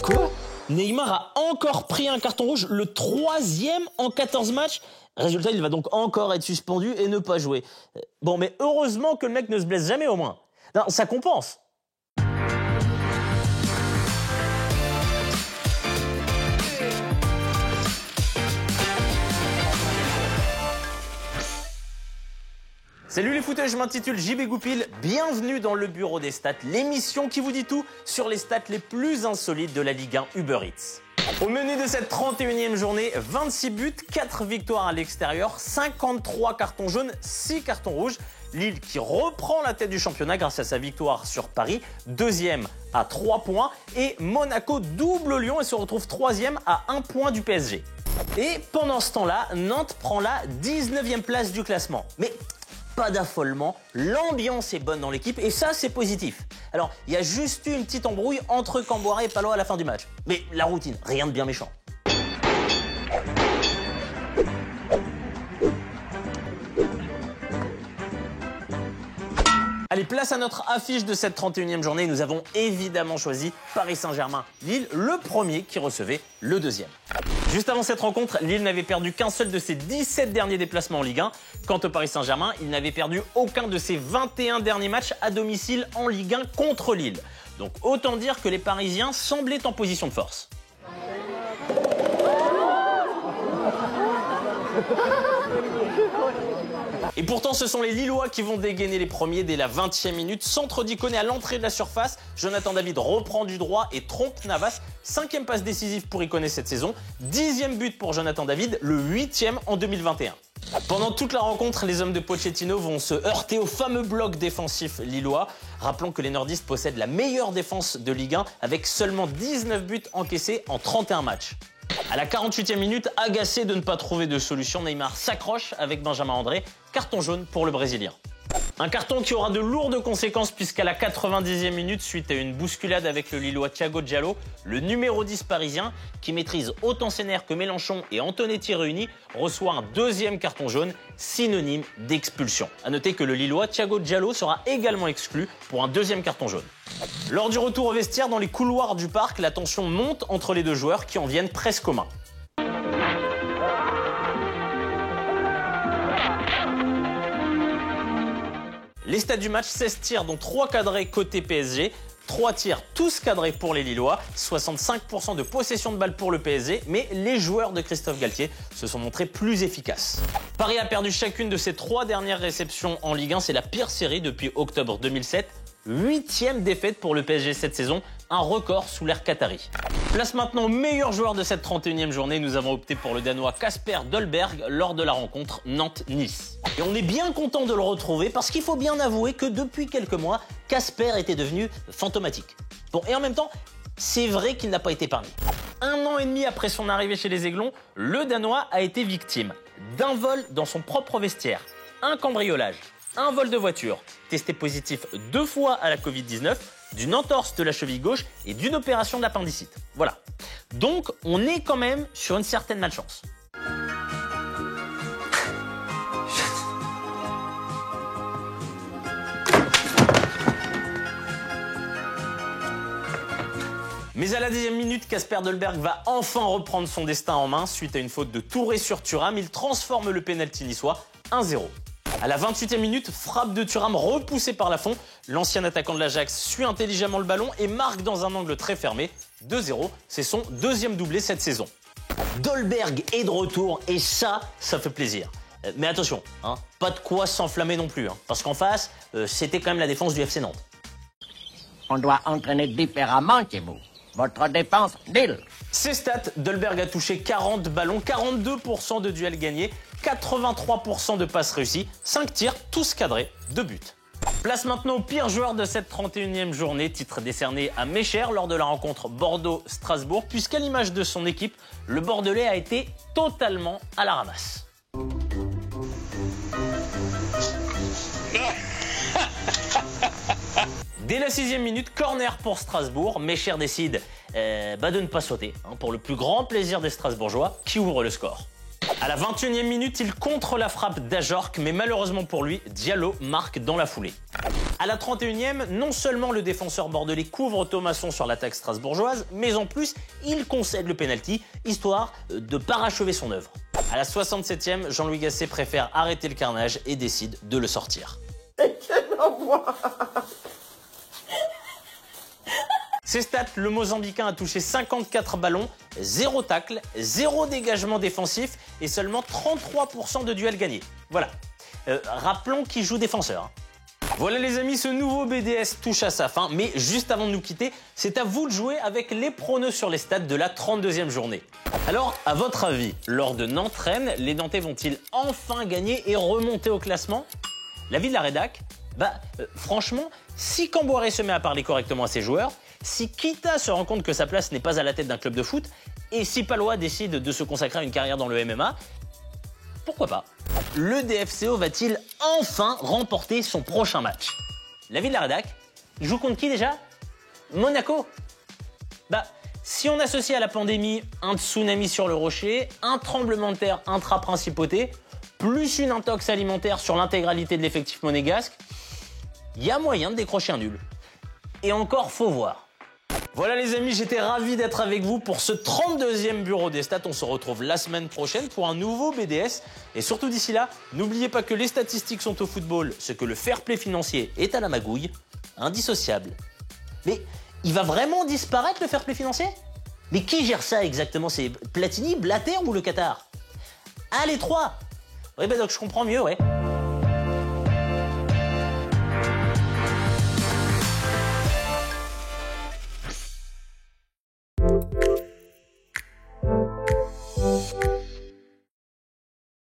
Quoi? Neymar a encore pris un carton rouge, le 3e en 14 matchs. Résultat, il va donc encore être suspendu et ne pas jouer. Bon, mais heureusement que le mec ne se blesse jamais au moins. Non, ça compense. Salut les footeux, je m'intitule JB Goupil, bienvenue dans le Bureau des Stats, l'émission qui vous dit tout sur les stats les plus insolites de la Ligue 1 Uber Eats. Au menu de cette 31e journée, 26 buts, 4 victoires à l'extérieur, 53 cartons jaunes, 6 cartons rouges. Lille qui reprend la tête du championnat grâce à sa victoire sur Paris, 2e à 3 points. Et Monaco double Lyon et se retrouve 3e à 1 point du PSG. Et pendant ce temps-là, Nantes prend la 19e place du classement. Mais pas d'affolement, l'ambiance est bonne dans l'équipe et ça c'est positif. Alors il y a juste eu une petite embrouille entre Camboire et Palo à la fin du match. Mais la routine, rien de bien méchant. Allez, place à notre affiche de cette 31e journée. Nous avons évidemment choisi Paris Saint-Germain. Lille, le premier qui recevait le deuxième. Juste avant cette rencontre, Lille n'avait perdu qu'un seul de ses 17 derniers déplacements en Ligue 1. Quant au Paris Saint-Germain, il n'avait perdu aucun de ses 21 derniers matchs à domicile en Ligue 1 contre Lille. Donc autant dire que les Parisiens semblaient en position de force. Et pourtant, ce sont les Lillois qui vont dégainer les premiers dès la 20e minute. Centre d'Ikoné à l'entrée de la surface. Jonathan David reprend du droit et trompe Navas. 5e passe décisive pour Ikoné cette saison. 10e but pour Jonathan David, le 8e en 2021. Pendant toute la rencontre, les hommes de Pochettino vont se heurter au fameux bloc défensif lillois. Rappelons que les nordistes possèdent la meilleure défense de Ligue 1 avec seulement 19 buts encaissés en 31 matchs. À la 48e minute, agacé de ne pas trouver de solution, Neymar s'accroche avec Benjamin André. Carton jaune pour le Brésilien. Un carton qui aura de lourdes conséquences puisqu'à la 90e minute, suite à une bousculade avec le Lillois Thiago Diallo, le numéro 10 parisien, qui maîtrise autant Senner que Mélenchon et Antonetti réunis, reçoit un deuxième carton jaune, synonyme d'expulsion. A noter que le Lillois Thiago Diallo sera également exclu pour un deuxième carton jaune. Lors du retour au vestiaire, dans les couloirs du parc, la tension monte entre les deux joueurs qui en viennent presque aux mains. Les stats du match, 16 tirs dont 3 cadrés côté PSG, 3 tirs tous cadrés pour les Lillois, 65% de possession de balle pour le PSG, mais les joueurs de Christophe Galtier se sont montrés plus efficaces. Paris a perdu chacune de ses 3 dernières réceptions en Ligue 1, c'est la pire série depuis octobre 2007. 8e défaite pour le PSG cette saison, un record sous l'ère qatari. Place maintenant au meilleur joueur de cette 31e journée, nous avons opté pour le Danois Kasper Dolberg lors de la rencontre Nantes-Nice. Et on est bien content de le retrouver parce qu'il faut bien avouer que depuis quelques mois, Kasper était devenu fantomatique. Bon, et en même temps, c'est vrai qu'il n'a pas été épargné. 1 an et demi après son arrivée chez les Aiglons, le Danois a été victime d'un vol dans son propre vestiaire, un cambriolage, un vol de voiture, testé positif 2 fois à la Covid-19, d'une entorse de la cheville gauche et d'une opération de l'appendicite. Voilà. Donc, on est quand même sur une certaine malchance. Mais à la 10e minute, Kasper Dolberg va enfin reprendre son destin en main. Suite à une faute de Touré sur Thuram, il transforme le pénalty niçois 1-0. À la 28e minute, frappe de Thuram repoussée par Lafont. L'ancien attaquant de l'Ajax suit intelligemment le ballon et marque dans un angle très fermé. 2-0, c'est son deuxième doublé cette saison. Dolberg est de retour et ça fait plaisir. Mais attention, pas de quoi s'enflammer non plus, parce qu'en face, c'était quand même la défense du FC Nantes. On doit entraîner différemment chez vous. Votre défense, nul. Ses stats, Dolberg a touché 40 ballons, 42% de duels gagnés, 83% de passes réussies, 5 tirs, tous cadrés, 2 buts. Place maintenant au pire joueur de cette 31e journée, titre décerné à Mecher lors de la rencontre Bordeaux-Strasbourg, puisqu'à l'image de son équipe, le Bordelais a été totalement à la ramasse. Dès la 6e minute, corner pour Strasbourg. Mecher décide de ne pas sauter, pour le plus grand plaisir des Strasbourgeois, qui ouvrent le score. À la 21e minute, il contre la frappe d'Ajorc, mais malheureusement pour lui, Diallo marque dans la foulée. À la 31e, non seulement le défenseur bordelais couvre Thomasson sur l'attaque strasbourgeoise, mais en plus, il concède le pénalty, histoire de parachever son œuvre. À la 67e, Jean-Louis Gasset préfère arrêter le carnage et décide de le sortir. Ses stats, le Mozambicain a touché 54 ballons, 0 tacle, 0 dégagement défensif et seulement 33% de duels gagnés. Voilà. Rappelons qu'il joue défenseur. Voilà les amis, ce nouveau BDS touche à sa fin, mais juste avant de nous quitter, c'est à vous de jouer avec les pronos sur les stats de la 32e journée. Alors, à votre avis, lors de Nantes-Rennes, les Nantais vont-ils enfin gagner et remonter au classement? L'avis de la rédac? Franchement, si Camboiré se met à parler correctement à ses joueurs, si Kita se rend compte que sa place n'est pas à la tête d'un club de foot, et si Palois décide de se consacrer à une carrière dans le MMA, pourquoi pas? Le DFCO va-t-il enfin remporter son prochain match? L'avis de la rédac? Il joue contre qui déjà? Monaco. Si on associe à la pandémie un tsunami sur le rocher, un tremblement de terre intra-principauté, plus une intox alimentaire sur l'intégralité de l'effectif monégasque, il y a moyen de décrocher un nul. Et encore, faut voir. Voilà les amis, j'étais ravi d'être avec vous pour ce 32e Bureau des Stats. On se retrouve la semaine prochaine pour un nouveau BDS. Et surtout d'ici là, n'oubliez pas que les statistiques sont au football, ce que le fair play financier est à la magouille, indissociable. Mais il va vraiment disparaître le fair play financier? Mais qui gère ça exactement? C'est Platini, Blatter ou le Qatar? Ah, les trois. Oui, donc je comprends mieux, ouais.